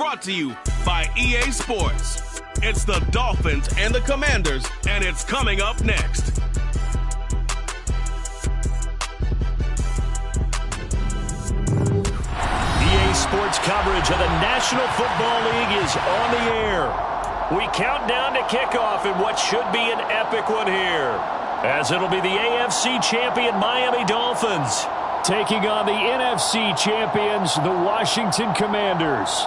brought to you by EA Sports. It's the Dolphins and the Commanders, and it's coming up next. EA Sports coverage of the National Football League is on the air. We count down to kickoff in what should be an epic one here, as it'll be the AFC champion Miami Dolphins taking on the NFC champions, the Washington Commanders.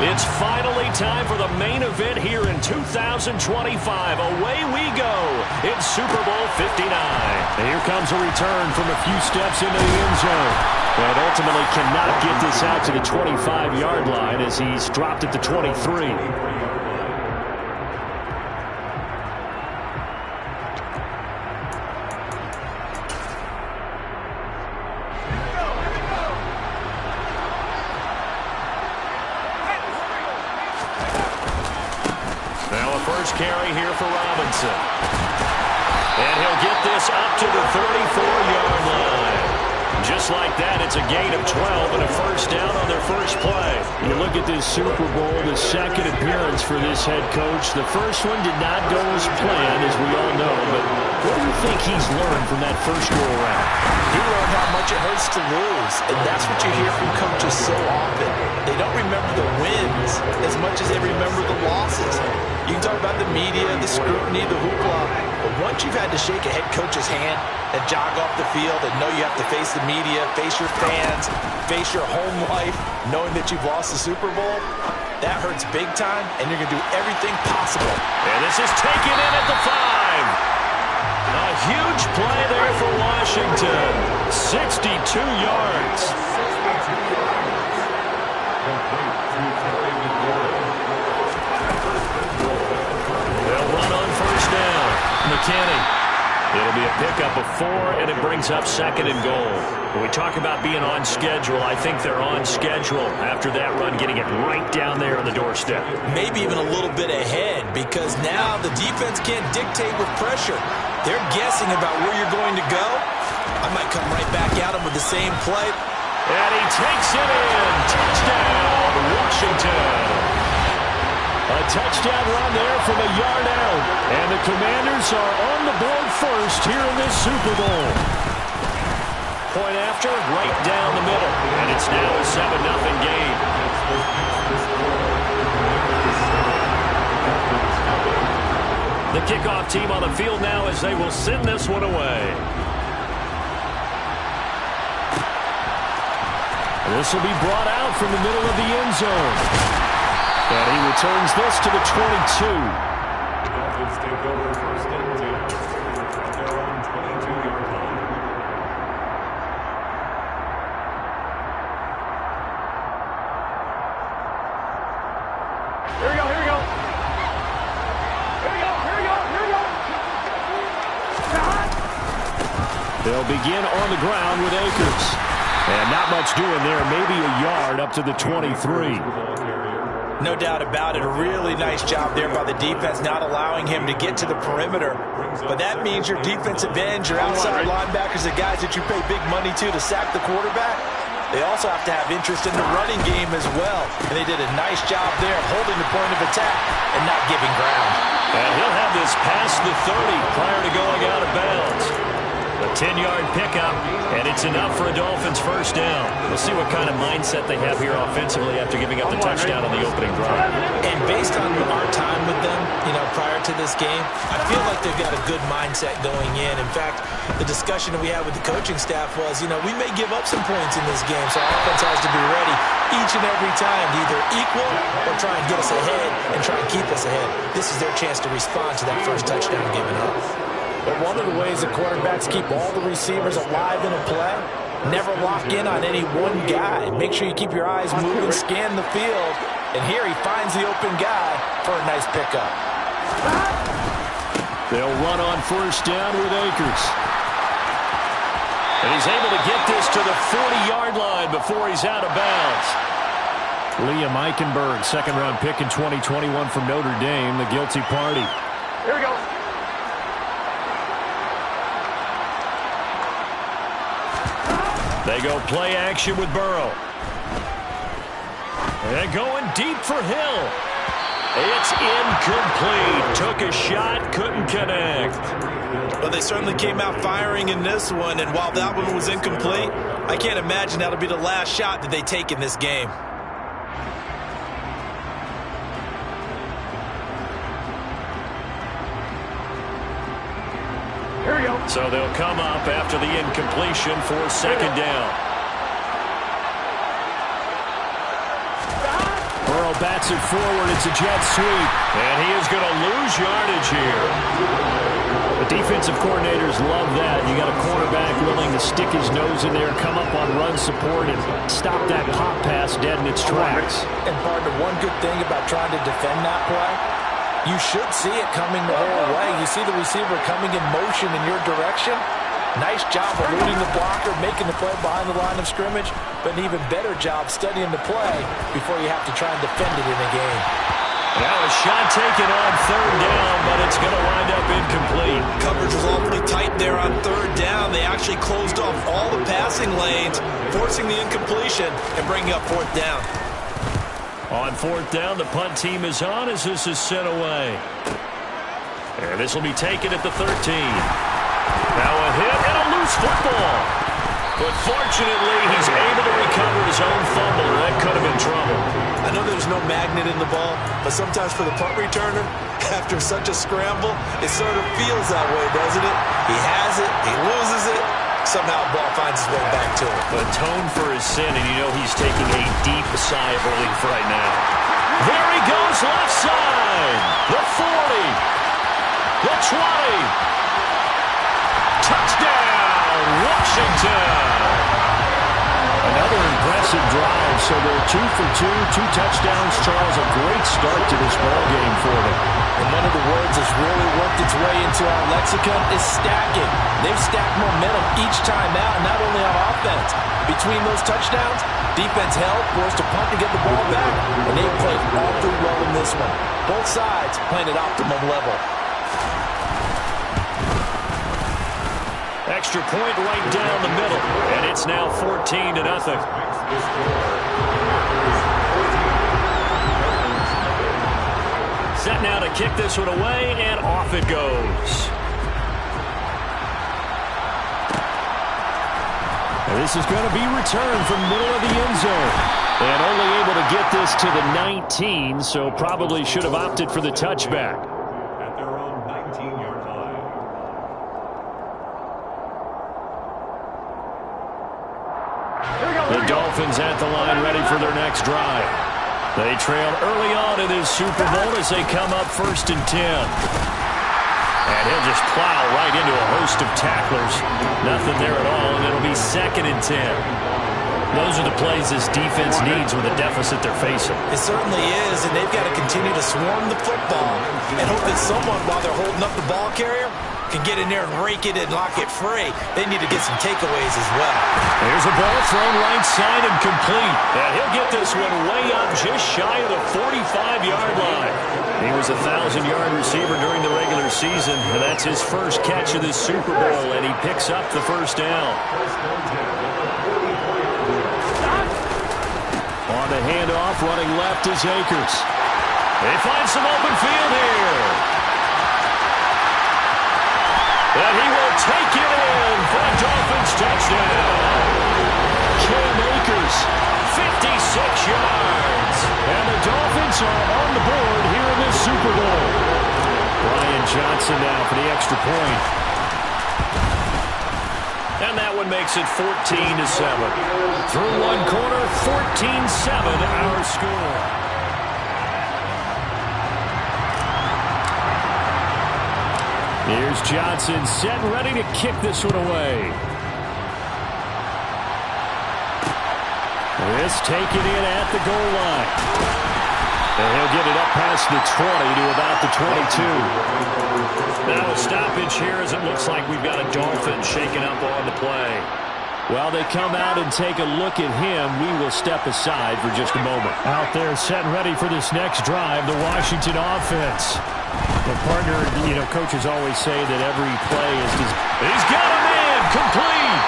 It's finally time for the main event here in 2025. Away we go. It's Super Bowl 59. And here comes a return from a few steps into the end zone. But ultimately cannot get this out to the 25-yard line as he's dropped at the 23. Carry here for Robinson. And he'll get this up to the 34-yard line. Just like that, it's a gain of 12 and a first down on their first play. You look at this Super Bowl, the second appearance for this head coach. The first one did not go as planned, as we all know. But what do you think he's learned from that first go-around? He learned how much it hurts to lose. And that's what you hear from coaches so often. They don't remember the wins as much as they remember the losses. You can talk about the media, the scrutiny, the hoopla, but once you've had to shake a head coach's hand and jog off the field and know you have to face the media, face your fans, face your home life, knowing that you've lost the Super Bowl, that hurts big time, and you're going to do everything possible. And this is taken in at the 5. A huge play there for Washington. 62 yards. They'll run on first down. McKinney. It'll be a pickup of 4, and it brings up second and goal. When we talk about being on schedule, I think they're on schedule after that run, getting it right down there on the doorstep. Maybe even a little bit ahead, because now the defense can't dictate with pressure. They're guessing about where you're going to go. I might come right back at him with the same play. And he takes it in. Touchdown, Washington. A touchdown run there from a yard out. And the Commanders are on the board first here in this Super Bowl. Point after, right down the middle. And it's now a 7-0 game. The kickoff team on the field now as they will send this one away. This will be brought out from the middle of the end zone. And he returns this to the 22. The Dolphins take over first and 10 at their own 22-yard line. Here we go, here we go. Here we go, here we go, here we go. They'll begin on the ground with Akers. And not much doing there, maybe a yard up to the 23. No doubt about it. A really nice job there by the defense, not allowing him to get to the perimeter. But that means your defensive ends, your outside linebackers, the guys that you pay big money to sack the quarterback, they also have to have interest in the running game as well. And they did a nice job there of holding the point of attack and not giving ground. And he'll have this past the 30 prior to going out of bounds. A 10-yard pickup, and it's enough for a Dolphins first down. We'll see what kind of mindset they have here offensively after giving up the touchdown on the opening drive. And based on our time with them, prior to this game, I feel like they've got a good mindset going in. In fact, the discussion that we had with the coaching staff was, we may give up some points in this game, so our offense has to be ready each and every time to either equal or try and get us ahead and try and keep us ahead. This is their chance to respond to that first touchdown given up. But one of the ways the quarterbacks keep all the receivers alive in a play, never lock in on any one guy. Make sure you keep your eyes moving, scan the field, and here he finds the open guy for a nice pickup. They'll run on first down with Akers. And he's able to get this to the 40-yard line before he's out of bounds. Liam Eichenberg, second-round pick in 2021 from Notre Dame, the guilty party. Here we go. They go play action with Burrow. And going deep for Hill. It's incomplete. Took a shot, couldn't connect. Well, they certainly came out firing in this one, and while that one was incomplete, I can't imagine that'll be the last shot that they take in this game. Here we go. So they'll come up after the incompletion for second down. Burrow bats it forward. It's a jet sweep. And he is going to lose yardage here. The defensive coordinators love that. You got a quarterback willing to stick his nose in there, come up on run support, and stop that pop pass dead in its tracks. And partner, one good thing about trying to defend that play, you should see it coming the whole way. You see the receiver coming in motion in your direction. Nice job eluding the blocker, making the play behind the line of scrimmage, but an even better job studying the play before you have to try and defend it in a game. Now a shot taken on third down, but it's going to wind up incomplete. Coverage was awfully tight there on third down. They actually closed off all the passing lanes, forcing the incompletion and bringing up fourth down. On fourth down, the punt team is on as this is sent away. And this will be taken at the 13. Now a hit and a loose football. But fortunately, he's able to recover his own fumble, or that could have been trouble. I know there's no magnet in the ball, but sometimes for the punt returner, after such a scramble, it sort of feels that way, doesn't it? He has it, he loses it, somehow the ball finds its way back to him. Atone for his sin, and you know he's taking a deep sigh of relief right now. There he goes, left side. The 40. The 20. Touchdown, Washington! Another impressive drive, so they're 2 for 2 touchdowns. Charles, a great start to this ball game for them. And one of the words that's really worked its way into our lexicon is stacking. They've stacked momentum each time out, and not only on offense. Between those touchdowns, defense held, forced a punt to get the ball back, and they played awfully well in this one. Both sides playing at optimum level. Extra point right down the middle, and it's now 14-0. Set now to kick this one away, and off it goes. And this is going to be returned from the middle of the end zone. And only able to get this to the 19, so probably should have opted for the touchback. At their own 19-yard line. The Dolphins at the line ready for their next drive. They trail early on in this Super Bowl as they come up 1st and 10. And he'll just plow right into a host of tacklers. Nothing there at all, and it'll be 2nd and 10. Those are the plays this defense needs with the deficit they're facing. It certainly is, and they've got to continue to swarm the football and hope that someone, while they're holding up the ball carrier, can get in there and rake it and lock it free. They need to get some takeaways as well. Here's a ball thrown right side and complete. And he'll get this one way up just shy of the 45-yard line. He was a 1,000-yard receiver during the regular season, and that's his first catch of this Super Bowl, and he picks up the first down. On the handoff, running left is Akers. They find some open field here. And he will take it in for a Dolphins touchdown. Cam Akers, 56 yards. and the Dolphins are on the board here in this Super Bowl. Brian Johnson now for the extra point. And that one makes it 14-7. Through one quarter, 14-7 our score. Here's Johnson set and ready to kick this one away. This taken in at the goal line. And he'll get it up past the 20 to about the 22. Now a stoppage here as it looks like we've got a Dolphin shaking up on the play. Well, they come out and take a look at him. We will step aside for just a moment. Out there set and ready for this next drive, the Washington offense. The partner, coaches always say that every play is just... He's got a man, complete.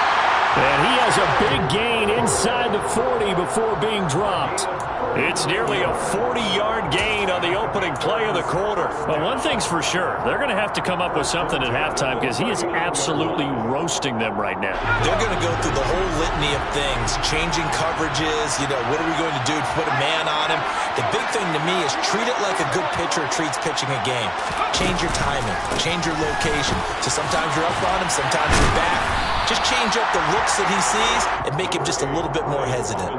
And he has a big gain inside the 40 before being dropped. It's nearly a 40-yard gain on the opening play of the quarter. Well, one thing's for sure. They're going to have to come up with something at halftime because he is absolutely roasting them right now. They're going to go through the whole litany of things, changing coverages, what are we going to do to put a man on him? The big thing to me is treat it like a good pitcher treats pitching a game. Change your timing, change your location. So sometimes you're up on him, sometimes you're back. Just change up the looks that he sees and make him just a little bit more hesitant.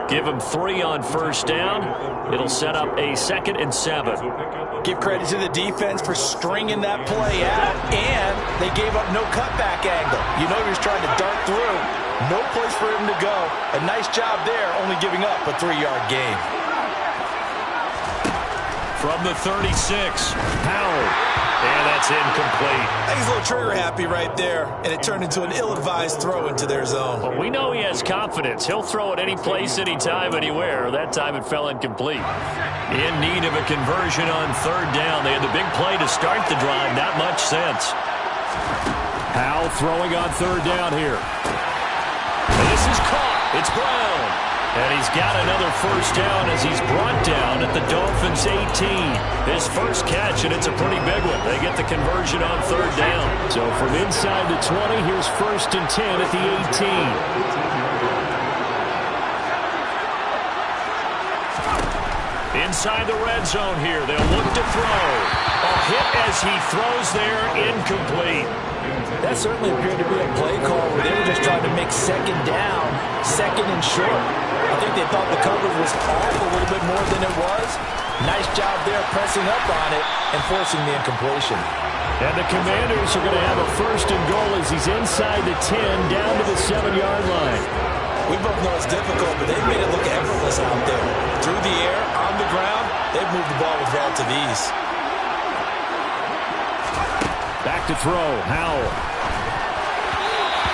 Give him 3 on first down. It'll set up a 2nd and 7. Give credit to the defense for stringing that play out, and they gave up no cutback angle. He was trying to dart through. No place for him to go. A nice job there, only giving up a 3-yard gain. From the 36, Powell. And that's incomplete. He's a little trigger happy right there, and it turned into an ill-advised throw into their zone. Well, we know he has confidence. He'll throw it any place, anytime, anywhere. That time it fell incomplete. In need of a conversion on 3rd down. They had the big play to start the drive. Not much sense. Powell throwing on 3rd down here. This is caught. It's Brown. And he's got another first down as he's brought down at the Dolphins' 18. His first catch, and it's a pretty big one. They get the conversion on 3rd down. So from inside the 20, here's 1st and 10 at the 18. Inside the red zone here. They'll look to throw. A hit as he throws there, incomplete. That certainly appeared to be a play call where they were just trying to make 2nd down, 2nd and short. I think they thought the coverage was off a little bit more than it was. Nice job there pressing up on it and forcing the incompletion. And the Commanders are going to have a 1st and goal as he's inside the 10 down to the 7-yard line. We both know it's difficult, but they've made it look effortless out there. Through the air, on the ground, they've moved the ball with relative ease. Back to throw, Howell.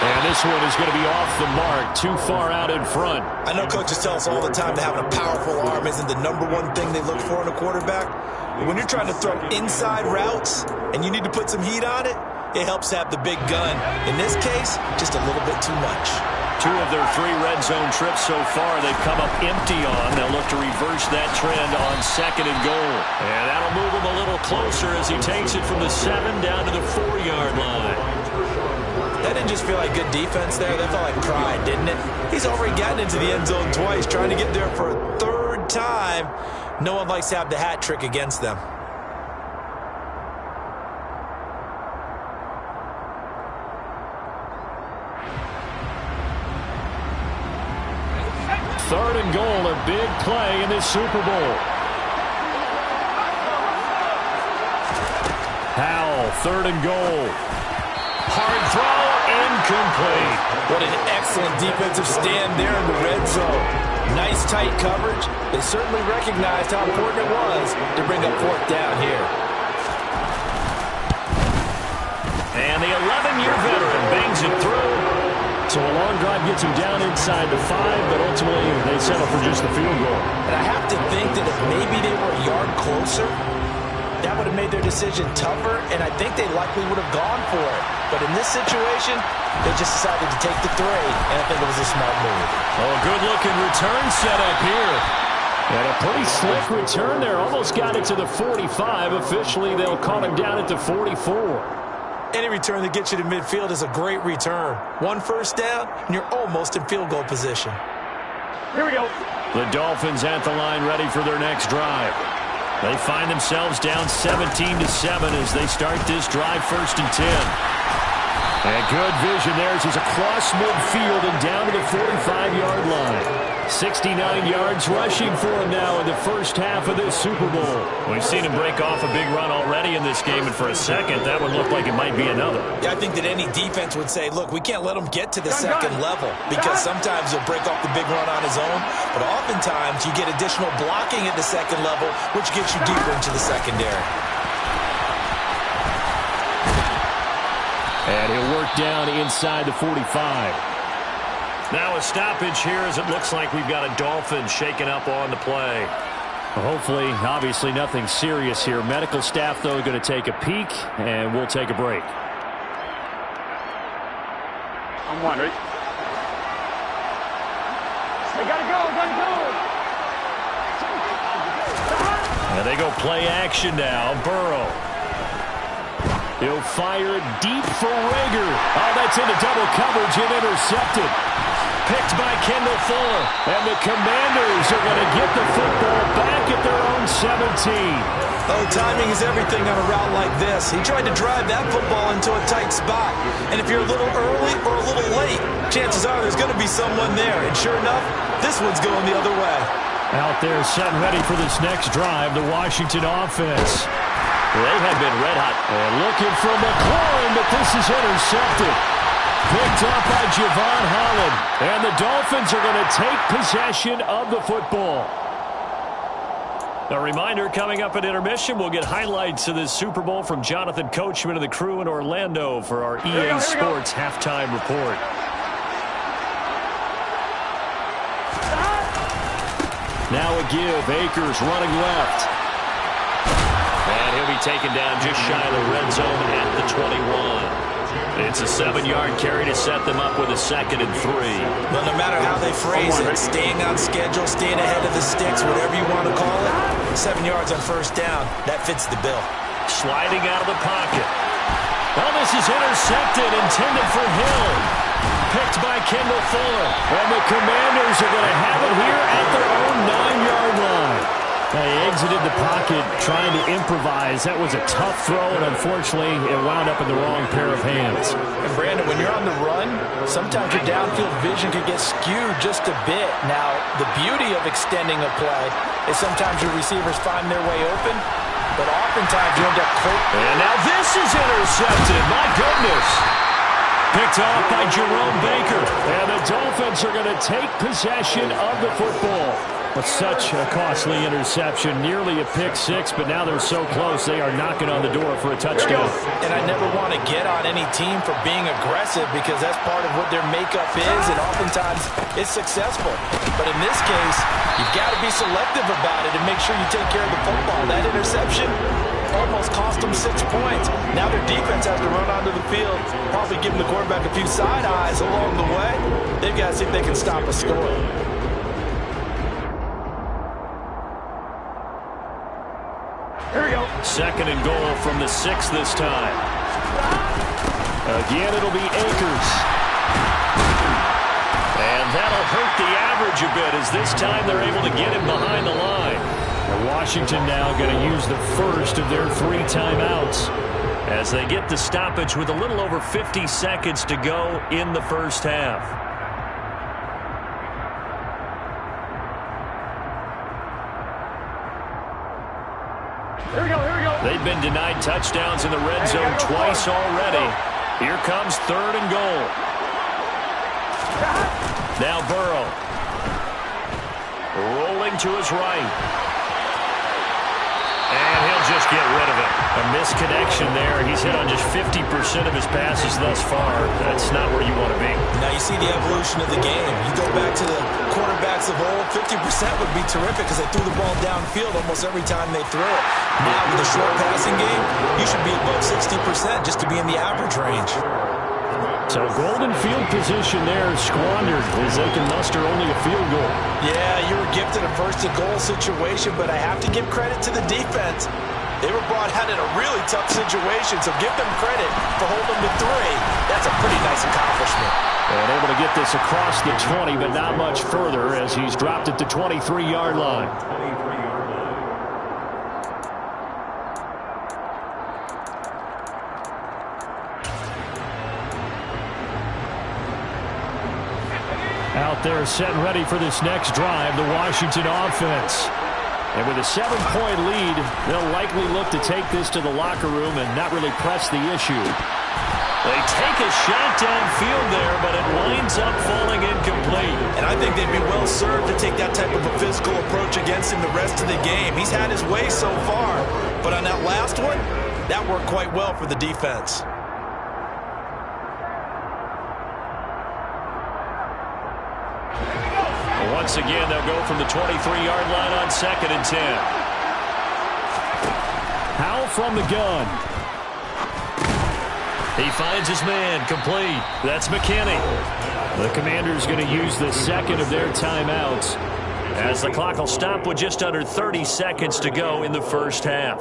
And this one is going to be off the mark, too far out in front. I know coaches tell us all the time that having a powerful arm isn't the #1 thing they look for in a quarterback. But when you're trying to throw inside routes and you need to put some heat on it, it helps to have the big gun. In this case, just a little bit too much. 2 of their 3 red zone trips so far they've come up empty on. They'll look to reverse that trend on 2nd and goal. And that'll move him a little closer as he takes it from the 7 down to the 4-yard line. That didn't just feel like good defense there. That felt like pride, didn't it? He's already gotten into the end zone twice, trying to get there for a 3rd time. No one likes to have the hat trick against them. Third and goal, a big play in this Super Bowl. Howell, 3rd and goal. Hard throw, incomplete. What an excellent defensive stand there in the red zone. Nice tight coverage. They certainly recognized how important it was to bring up 4th down here. And the 11-year veteran bangs it through. So a long drive gets him down inside the 5, but ultimately they settle for just the field goal. And I have to think that if maybe they were a yard closer, that would have made their decision tougher, and I think they likely would have gone for it. But in this situation, they just decided to take the 3, and I think it was a smart move. Oh, good-looking return set up here. And a pretty slick return there. Almost got it to the 45. Officially, they'll call him down at the 44. Any return that gets you to midfield is a great return. 1 first down, and you're almost in field goal position. Here we go. The Dolphins at the line ready for their next drive. They find themselves down 17-7 as they start this drive 1st and 10. And good vision there as he's across midfield and down to the 45-yard line. 69 yards rushing for him now in the first half of this Super Bowl. We've seen him break off a big run already in this game, and for a second, that would look like it might be another. Yeah, I think that any defense would say, look, we can't let him get to the second level because sometimes he'll break off the big run on his own, but oftentimes you get additional blocking at the second level, which gets you deeper into the secondary. And he'll work down inside the 45. Now a stoppage here as it looks like we've got a Dolphin shaken up on the play. Well, hopefully, obviously nothing serious here. Medical staff, though, going to take a peek, and we'll take a break. I'm wondering. They gotta go, And they go play action now. Burrow. He'll fire it deep for Rager. Oh, that's into double coverage and intercepted. Picked by Kendall Fuller. And the Commanders are going to get the football back at their own 17. Oh, timing is everything on a route like this. He tried to drive that football into a tight spot. And if you're a little early or a little late, chances are there's going to be someone there. And sure enough, this one's going the other way. Out there set and ready for this next drive, the Washington offense. They have been red hot. And looking for McLaurin, but this is intercepted. Picked up by Javon Holland. And the Dolphins are going to take possession of the football. A reminder, coming up at intermission, we'll get highlights of this Super Bowl from Jonathan Coachman and the crew in Orlando for our EA Sports halftime report. Now a give. Akers running left. And he'll be taken down just shy of the red zone at the 21. It's a 7-yard carry to set them up with a 2nd and 3. Well, no matter how they phrase it, staying on schedule, staying ahead of the sticks, whatever you want to call it, 7 yards on first down, that fits the bill. Sliding out of the pocket. Well, this is intercepted, intended for Hill. Picked by Kendall Fuller. And the Commanders are going to have it here at their own 9-yard line. They exited the pocket trying to improvise. That was a tough throw, and unfortunately, it wound up in the wrong pair of hands. And Brandon, when you're on the run, sometimes your downfield vision could get skewed just a bit. Now, the beauty of extending a play is sometimes your receivers find their way open, but oftentimes you end up close. And now this is intercepted. My goodness. Picked off by Jerome Baker. And the Dolphins are going to take possession of the football. But such a costly interception, nearly a pick six, but now they're so close they are knocking on the door for a touchdown. And I never want to get on any team for being aggressive because that's part of what their makeup is, and oftentimes it's successful. But in this case, you've got to be selective about it and make sure you take care of the football. That interception almost cost them 6 points. Now their defense has to run onto the field, probably giving the quarterback a few side eyes along the way. They've got to see if they can stop a score. Here we go. 2nd and goal from the 6 this time. Again, it'll be Akers. And that'll hurt the average a bit as this time they're able to get him behind the line. And Washington now going to use the first of their 3 timeouts. As they get the stoppage with a little over 50 seconds to go in the first half. Here we go. They've been denied touchdowns in the red zone twice already. Here comes 3rd and goal. Now Burrow. Rolling to his right. And he'll just get rid of it. A misconnection there. He's hit on just 50% of his passes thus far. That's not where you want to be. Now you see the evolution of the game. You go back to the quarterbacks of old, 50% would be terrific because they threw the ball downfield almost every time they threw it. Now with a short passing game, you should be above 60% just to be in the average range. So golden field position there squandered as they can muster only a field goal. Yeah, you were gifted a first-and-goal situation, but I have to give credit to the defense. They were brought out in a really tough situation, so give them credit for holding the 3. That's a pretty nice accomplishment. And able to get this across the 20, but not much further as he's dropped at the 23-yard line. Out there set and ready for this next drive, the Washington offense. And with a 7-point lead, they'll likely look to take this to the locker room and not really press the issue. They take a shot downfield there, but it winds up falling incomplete. And I think they'd be well served to take that type of a physical approach against him the rest of the game. He's had his way so far, but on that last one, that worked quite well for the defense. Once again, they'll go from the 23-yard line on 2nd and 10. Howell from the gun. He finds his man, complete. That's McKinney. The Commanders going to use the second of their timeouts, as the clock will stop with just under 30 seconds to go in the first half.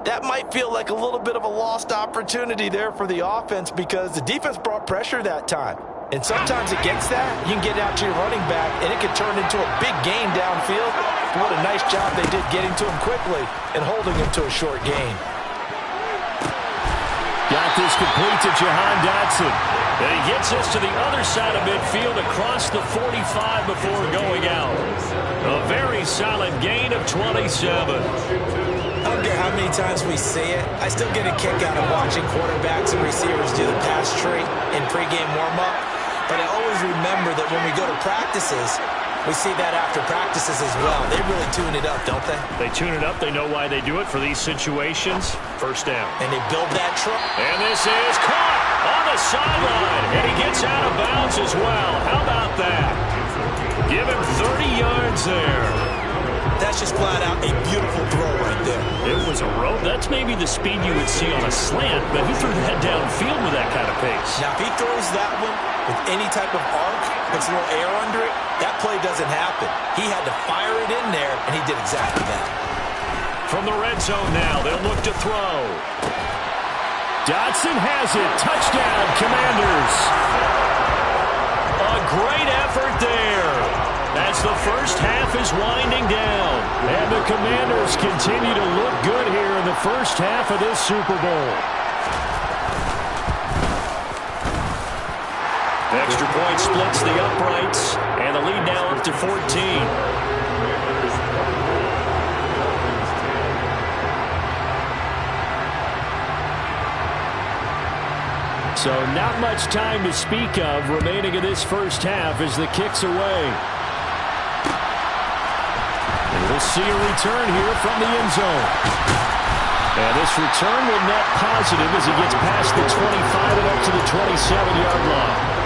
That might feel like a little bit of a lost opportunity there for the offense because the defense brought pressure that time. And sometimes against that, you can get out to your running back, and it can turn into a big gain downfield. What a nice job they did getting to him quickly and holding him to a short gain. got this complete to Jahan Dotson. And he gets this to the other side of midfield across the 45 before going out. A very solid gain of 27. I don't care how many times we see it. I still get a kick out of watching quarterbacks and receivers do the pass tree in pregame warm-up. But I always remember that when we go to practices, we see that after practices as well. They really tune it up, don't they? They tune it up. They know why they do it for these situations. First down. And they build that truck. And this is caught on the sideline. And he gets out of bounds as well. How about that? Give him 30 yards there. That's just flat out a beautiful throw right there. It was a rope. That's maybe the speed you would see on a slant, but he threw that downfield with that kind of pace. Now, if he throws that one with any type of arc, puts a little air under it, that play doesn't happen. He had to fire it in there, and he did exactly that. From the red zone now, they'll look to throw. Dotson has it. Touchdown, Commanders. A great effort there as the first half is winding down. And the Commanders continue to look good here in the first half of this Super Bowl. Extra point splits the uprights, and the lead now up to 14. So not much time to speak of remaining in this first half as the kick's away. And we'll see a return here from the end zone. And this return will net positive as he gets past the 25 and up to the 27-yard line.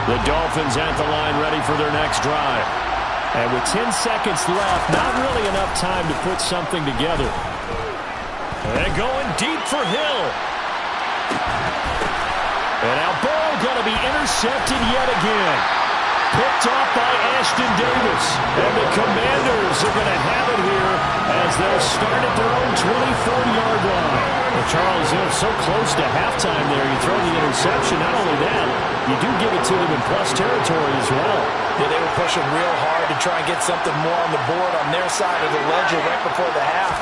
The Dolphins at the line ready for their next drive. And with 10 seconds left, not really enough time to put something together. And going deep for Hill. And now ball going to be intercepted yet again. Picked off by Ashton Davis. And the Commanders are going to have it here as they'll start at their own 24-yard line. Well, Charles, so close to halftime there. You throw the interception. Not only that, you do give it to them in plus territory as well. Yeah, they were pushing real hard to try and get something more on the board on their side of the ledger right before the half.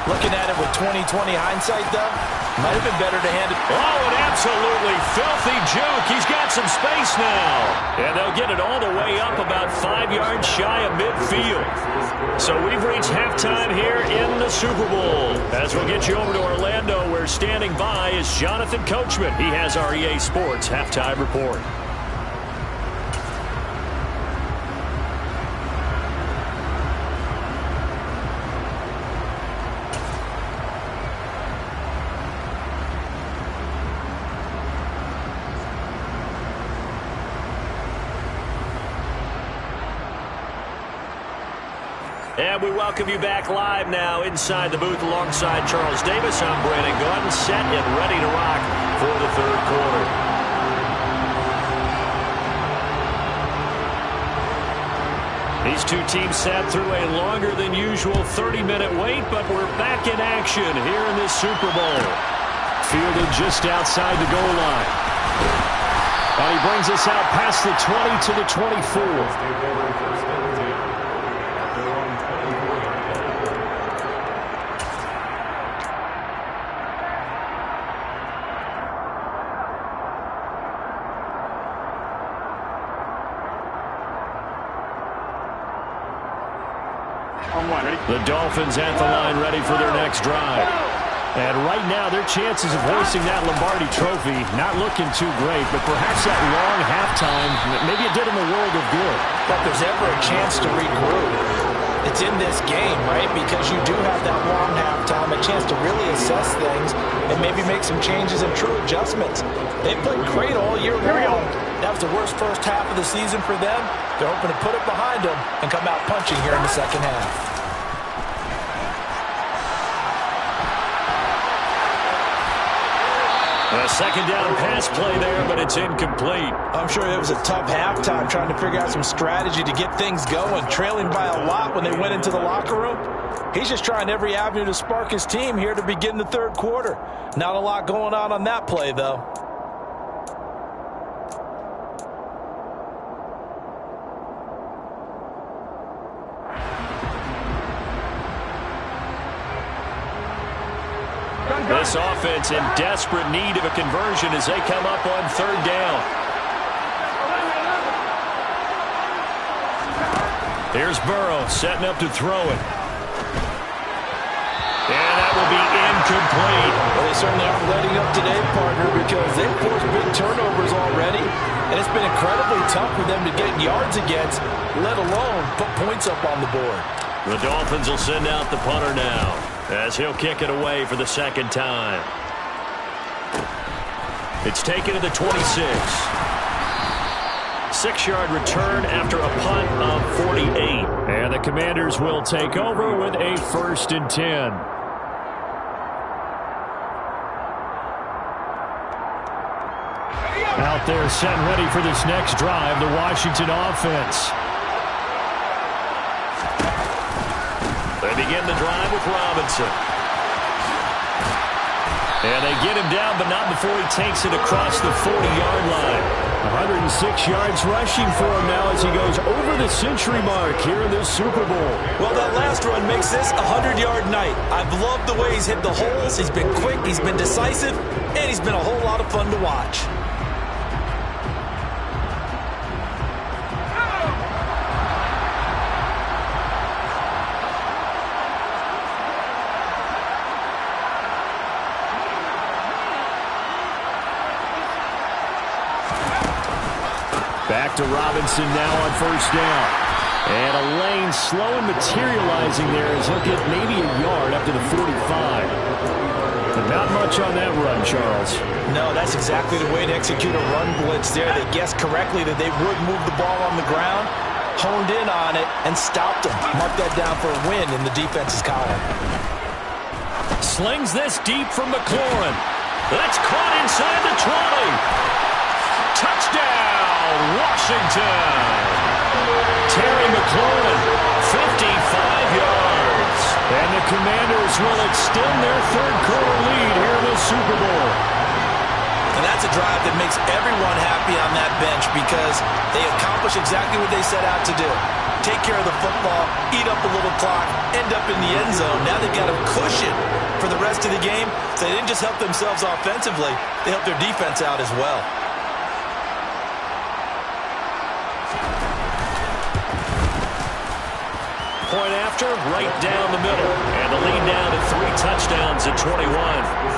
Looking at it with 20/20 hindsight, though, might have been better to hand it. Oh, an absolutely filthy juke. He's got some space now. And they'll get it all the way up about 5 yards shy of midfield. So we've reached halftime here in the Super Bowl. As we'll get you over to Orlando, where standing by is Jonathan Coachman. He has our EA Sports Halftime Report. And we welcome you back live now inside the booth alongside Charles Davis. I'm Brandon Gordon, set and ready to rock for the third quarter. These two teams sat through a longer than usual 30-minute wait, but we're back in action here in this Super Bowl. Fielded just outside the goal line. And he brings us out past the 20 to the 24. The Dolphins at the line ready for their next drive. And right now, their chances of hoisting that Lombardi trophy not looking too great, but perhaps that long halftime, maybe it did them a world of good. But there's ever a chance to regroup. it's in this game, right? Because you do have that long halftime, a chance to really assess things and maybe make some changes and true adjustments. They've played great all year long. That was the worst first half of the season for them. They're hoping to put it behind them and come out punching here in the second half. A second down pass play there, but it's incomplete. I'm sure it was a tough halftime trying to figure out some strategy to get things going, trailing by a lot when they went into the locker room. He's just trying every avenue to spark his team here to begin the third quarter. Not a lot going on that play, though. This offense in desperate need of a conversion as they come up on third down. Here's Burrow setting up to throw it. And that will be incomplete. Well, they certainly aren't letting up today, partner, because they've forced big turnovers already, and it's been incredibly tough for them to get yards against, let alone put points up on the board. The Dolphins will send out the punter now, as he'll kick it away for the second time. It's taken to the 26. 6-yard return after a punt of 48. And the Commanders will take over with a 1st and 10. Out there set and ready for this next drive, the Washington offense. They begin the drive with Robinson. And they get him down, but not before he takes it across the 40-yard line. 106 yards rushing for him now as he goes over the century mark here in this Super Bowl. Well, that last run makes this a 100-yard night. I've loved the way he's hit the holes. He's been quick, he's been decisive, and he's been a whole lot of fun to watch. Back to Robinson now on 1st down. And a lane slow and materializing there as he'll get maybe a yard up to the 45. But not much on that run, Charles. No, that's exactly the way to execute a run blitz there. They guessed correctly that they would move the ball on the ground, honed in on it, and stopped them. Mark that down for a win in the defense's column. Slings this deep from McLaurin. That's caught inside the 20. Touchdown, Washington. Terry McLaurin, 55 yards. And the Commanders will extend their third quarter lead here in the Super Bowl. And that's a drive that makes everyone happy on that bench because they accomplish exactly what they set out to do. Take care of the football, eat up a little clock, end up in the end zone. Now they've got a cushion for the rest of the game. So they didn't just help themselves offensively, they helped their defense out as well. Point after, right down the middle. And the lead down to 3 touchdowns at 21.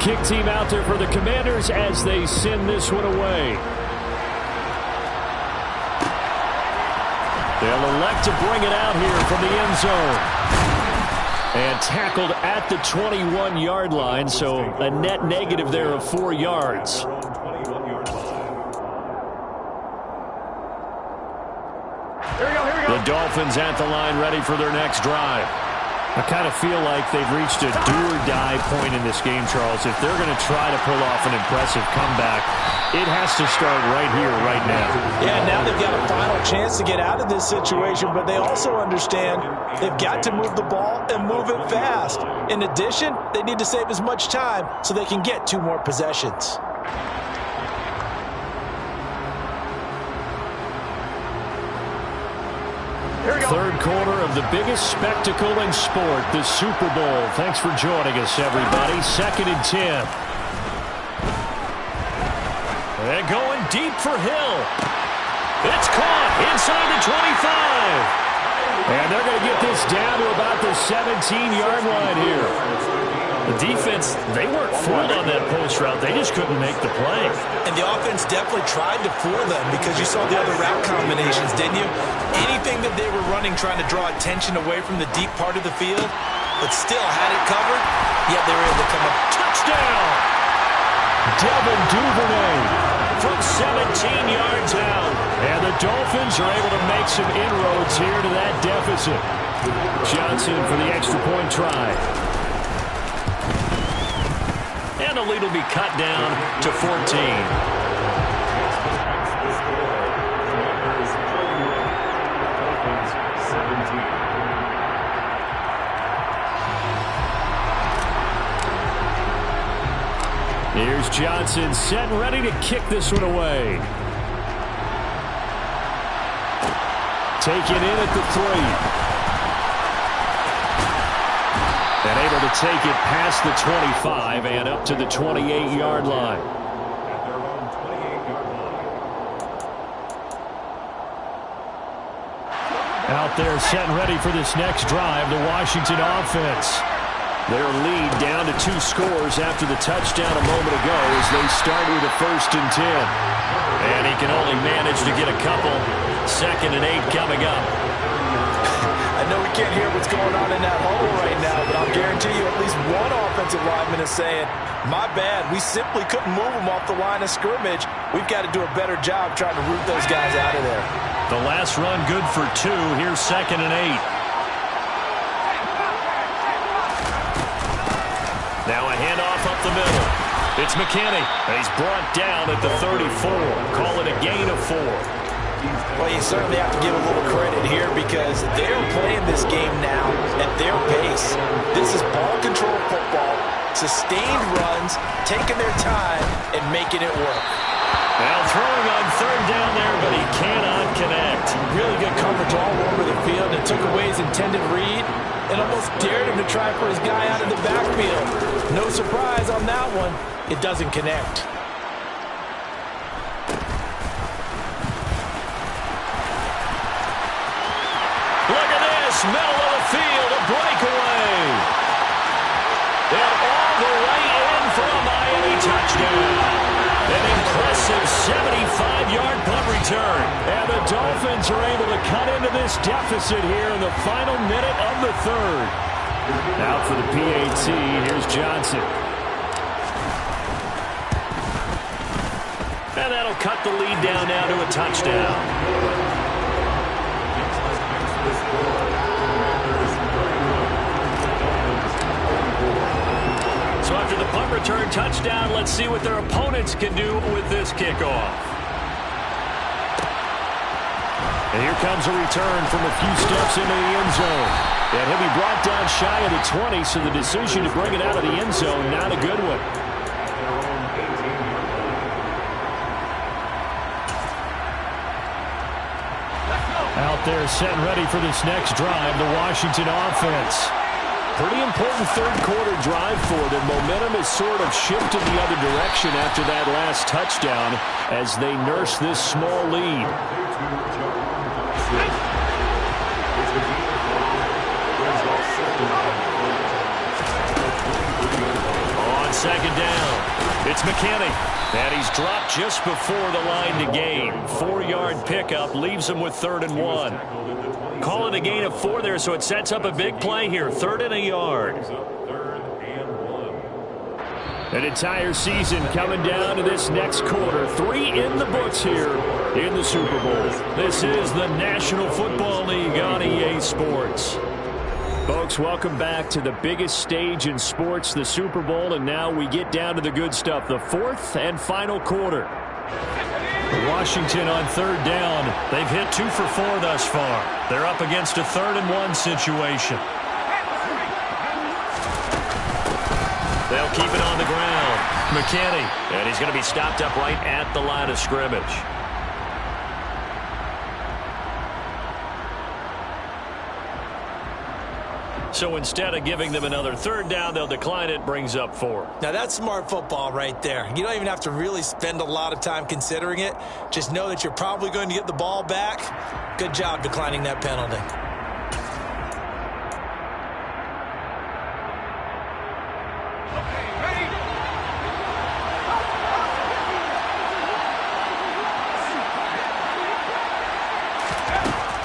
Kick team out there for the Commanders as they send this one away. They'll elect to bring it out here from the end zone. And tackled at the 21-yard line, so a net negative there of 4 yards. The Dolphins at the line ready for their next drive. I kind of feel like they've reached a do-or-die point in this game, Charles. If they're going to try to pull off an impressive comeback, it has to start right here, right now. Yeah, now they've got a final chance to get out of this situation, but they also understand they've got to move the ball and move it fast. In addition, they need to save as much time so they can get 2 more possessions. Third quarter of the biggest spectacle in sport, the Super Bowl. Thanks for joining us, everybody. 2nd and 10. And going deep for Hill. It's caught inside the 25. And they're going to get this down to about the 17-yard line here. The defense, they weren't fooled on that post route. They just couldn't make the play. And the offense definitely tried to fool them because you saw the other route combinations, didn't you? Anything that they were running trying to draw attention away from the deep part of the field, but still had it covered, yet they were able to come up. Touchdown! Devin Duvernay from 17 yards out. And the Dolphins are able to make some inroads here to that deficit. Johnson for the extra point try. And the lead will be cut down to 14. Here's Johnson set and ready to kick this one away. Taken in at the 3. And able to take it past the 25 and up to the 28-yard line. Out there set and ready for this next drive, the Washington offense. Their lead down to 2 scores after the touchdown a moment ago as they start with a 1st and 10. And he can only manage to get a couple. 2nd and 8 coming up. I know we can't hear what's going on in that huddle right now, but I'll guarantee you at least one offensive lineman is saying, my bad, we simply couldn't move them off the line of scrimmage. We've got to do a better job trying to root those guys out of there. The last run good for 2. Here's 2nd and 8. Now a handoff up the middle. It's McKinney. He's brought down at the 34. Call it a gain of 4. Well, you certainly have to give a little credit here because they're playing this game now at their pace. This is ball control football, sustained runs, taking their time, and making it work. Now throwing on 3rd down there, but he cannot connect. Really good coverage all over the field and took away his intended read and almost dared him to try for his guy out of the backfield. No surprise on that one. It doesn't connect. Look at this, middle of the field, a breakaway. And all the way in for a Miami touchdown. An impressive 75-yard punt return. And the Dolphins are able to cut into this deficit here in the final minute of the 3rd. Out for the PAT, here's Johnson. And that'll cut the lead down now to a touchdown. So after the punt return touchdown, let's see what their opponents can do with this kickoff. And here comes a return from a few steps into the end zone. And he'll be brought down shy of the 20, so the decision to bring it out of the end zone, not a good one. Out there set and ready for this next drive, the Washington offense. Pretty important 3rd quarter drive for them. Momentum has sort of shifted the other direction after that last touchdown as they nurse this small lead. On 2nd down, it's McKinney. And he's dropped just before the line to gain. 4-yard pickup leaves him with 3rd and 1. Call it a gain of 4 there, so it sets up a big play here. 3rd and a yard. An entire season coming down to this next quarter. 3 in the books here in the Super Bowl. This is the National Football League on EA Sports. Folks, welcome back to the biggest stage in sports, the Super Bowl, and now we get down to the good stuff, the 4th and final quarter. Washington on 3rd down. They've hit 2 for 4 thus far. They're up against a 3rd and 1 situation. They'll keep it on the ground. McKinney, and he's going to be stopped up right at the line of scrimmage. So instead of giving them another third down, they'll decline it, brings up 4. Now, that's smart football right there. You don't even have to really spend a lot of time considering it. Just know that you're probably going to get the ball back. Good job declining that penalty.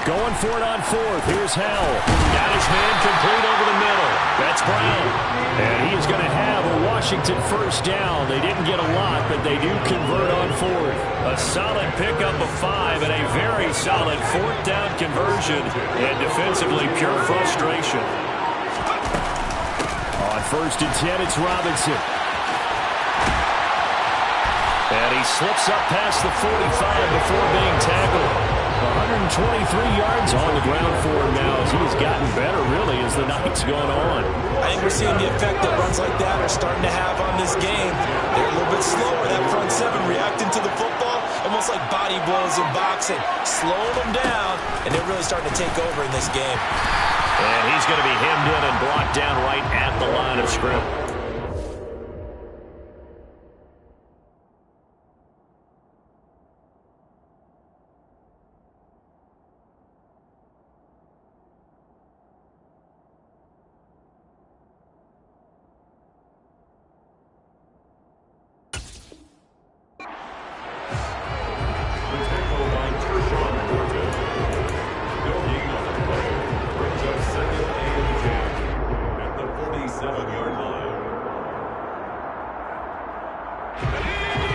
Going for it on 4th. Here's Howell. Got his man complete over the middle. That's Brown. And he is going to have a Washington first down. They didn't get a lot, but they do convert on 4th. A solid pickup of 5 and a very solid 4th down conversion. And defensively, pure frustration. On 1st and 10, it's Robinson. And he slips up past the 45 before being tackled. 123 yards on the ground for him now as he's gotten better, really, as the night's gone on. I think we're seeing the effect that runs like that are starting to have on this game. They're a little bit slower, that front 7 reacting to the football, almost like body blows in boxing, slowing them down, and they're really starting to take over in this game. And he's going to be hemmed in and blocked down right at the line of scrimmage.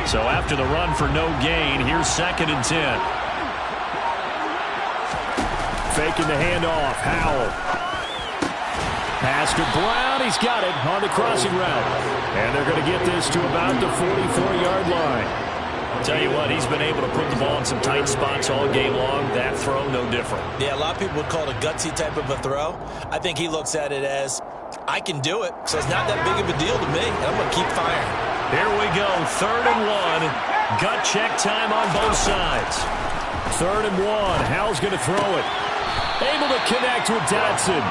So after the run for no gain, here's 2nd and 10. Faking the handoff. Howell. Pass to Brown. He's got it on the crossing route. And they're going to get this to about the 44-yard line. Tell you what, he's been able to put the ball in some tight spots all game long. That throw, no different. Yeah, a lot of people would call it a gutsy type of a throw. I think he looks at it as, I can do it, so it's not that big of a deal to me, and I'm going to keep firing. Here we go, 3rd and 1. Gut check time on both sides. 3rd and 1. Howell's going to throw it. Able to connect with Dotson.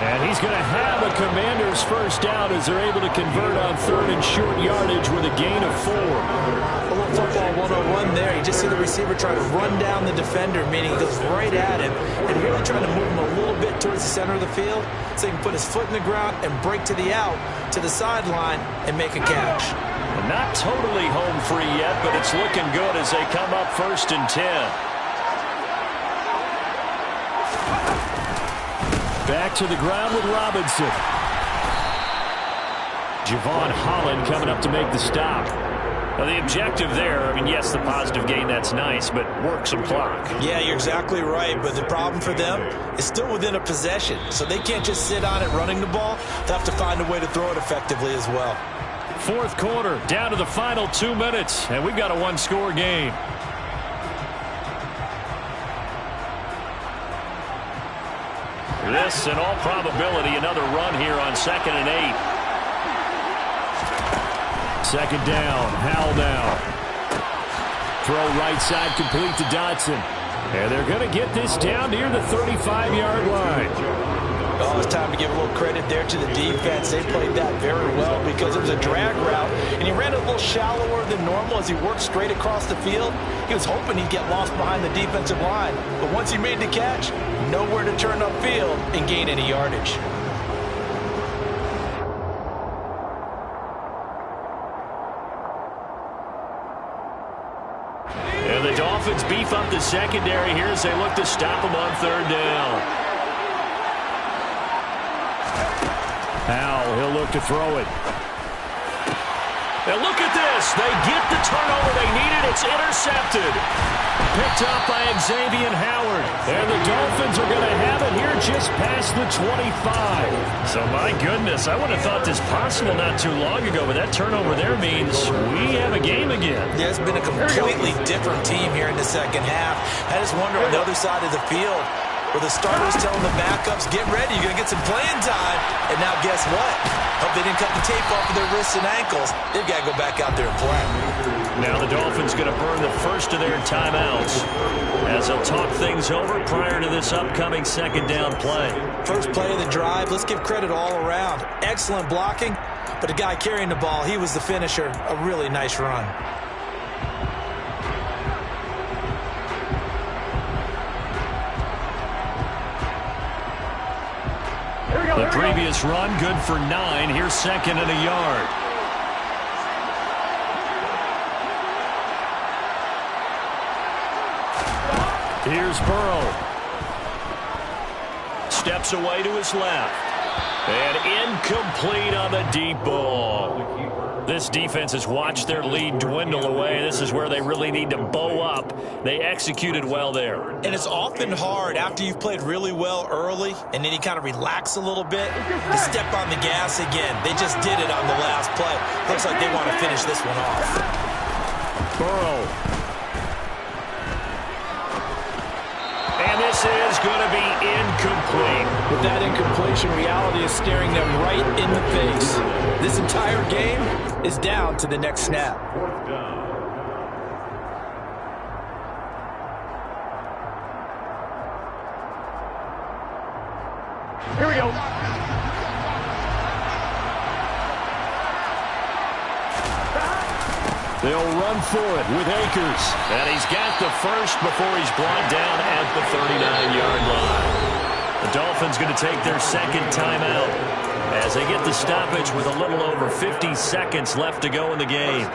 And he's going to have a Commander's first down as they're able to convert on 3rd and short yardage with a gain of 4. A little football 101 there. You just see the receiver try to run down the defender, meaning he goes right at him and really trying to move him a little bit towards the center of the field so he can put his foot in the ground and break to the out, to the sideline, and make a catch. Not totally home free yet, but it's looking good as they come up 1st and 10. Back to the ground with Robinson. Javon Holland coming up to make the stop. Now the objective there, I mean, yes, the positive gain, that's nice, but work some clock. Yeah, you're exactly right, but the problem for them is still within a possession, so they can't just sit on it running the ball. They have to find a way to throw it effectively as well. 4th quarter, down to the final 2 minutes, and we've got a 1-score game. This, in all probability, another run here on 2nd and 8. 2nd down. Howell now. Throw right side complete to Dotson. And they're going to get this down near the 35-yard line. Oh, it's time to give a little credit there to the defense. They played that very well because it was a drag route, and he ran a little shallower than normal as he worked straight across the field. He was hoping he'd get lost behind the defensive line, but once he made the catch, nowhere to turn upfield and gain any yardage. And the Dolphins beef up the secondary here as they look to stop him on 3rd down. Howell, he'll look to throw it. And look at this. They get the turnover they needed. It's intercepted. Picked up by Xavier Howard. And the Dolphins are going to have it here just past the 25. So, my goodness, I would have thought this possible not too long ago, but that turnover there means we have a game again. Yeah, it's been a completely different team here in the second half. I just wonder on the other side of the field where the starters telling the backups, get ready, you're going to get some playing time. And now guess what? Hope they didn't cut the tape off of their wrists and ankles. They've got to go back out there and play. Now the Dolphins going to burn the first of their timeouts as they'll talk things over prior to this upcoming second down play. First play of the drive, let's give credit all around. Excellent blocking, but the guy carrying the ball, he was the finisher. A really nice run. The previous run, good for 9. Here's second and a yard. Here's Burrow. Steps away to his left. And incomplete on the deep ball. This defense has watched their lead dwindle away. This is where they really need to bow up. They executed well there. And it's often hard after you've played really well early and then you kind of relax a little bit to step on the gas again. They just did it on the last play. Looks like they want to finish this one off. Burrow. And this is going to be incomplete. With that incompletion, reality is staring them right in the face. This entire game is down to the next snap. Fourth down. Here we go. They'll run for it with Akers. And he's got the first before he's brought down at the 39-yard line. The Dolphins going to take their second timeout as they get the stoppage with a little over 50 seconds left to go in the game.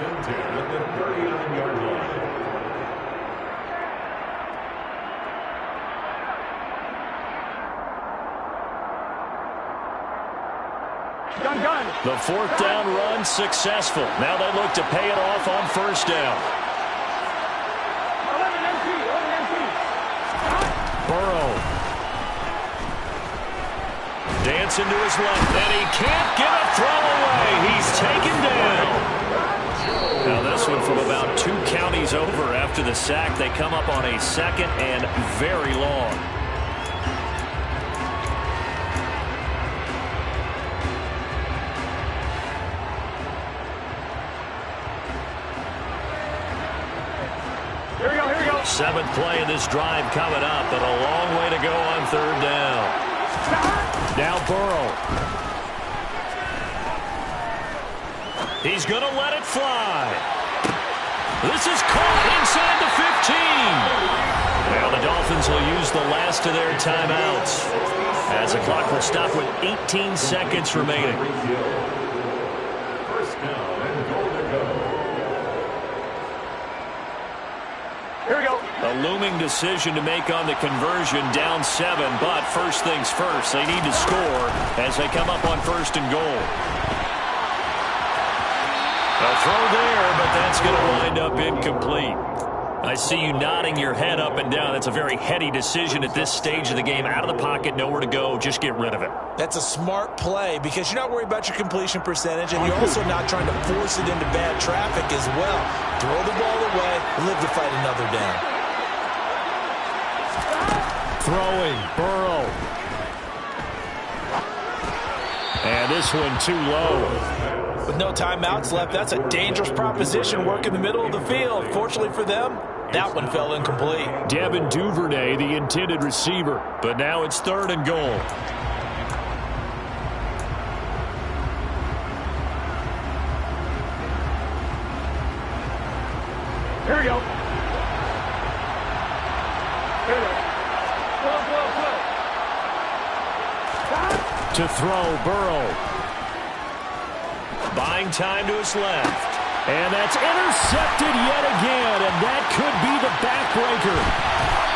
Gun. The fourth down run successful. Now they look to pay it off on first down. 11 empty. Burrow. Dancing to his left, and he can't get a throw away. He's taken down. Now this one from about 2 counties over after the sack. They come up on a second and very long. Here we go. 7th play of this drive coming up, but a long way to go on third down. Now Burrow. He's going to let it fly. This is caught inside the 15. Now the Dolphins will use the last of their timeouts as the clock will stop with 18 seconds remaining. First down and goal to go. Here we go. A looming decision to make on the conversion, down 7, but first things first, they need to score as they come up on first and goal. A throw there, but that's going to wind up incomplete. I see you nodding your head up and down. That's a very heady decision at this stage of the game. Out of the pocket, nowhere to go, just get rid of it. That's a smart play because you're not worried about your completion percentage, and you're also not trying to force it into bad traffic as well. Throw the ball away, live to fight another down. Throwing. Burrow. And this one too low. With no timeouts left, that's a dangerous proposition. Work in the middle of the field. Fortunately for them, that one fell incomplete. Devin Duvernay, the intended receiver. But now it's third and goal. Here we go. To throw, Burrow. Buying time to his left. And that's intercepted yet again, and that could be the backbreaker.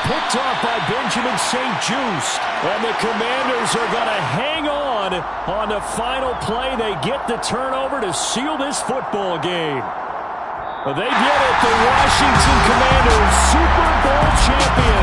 Picked off by Benjamin St-Juste. And the Commanders are going to hang on the final play. They get the turnover to seal this football game. They did it. The Washington Commanders, Super Bowl champions.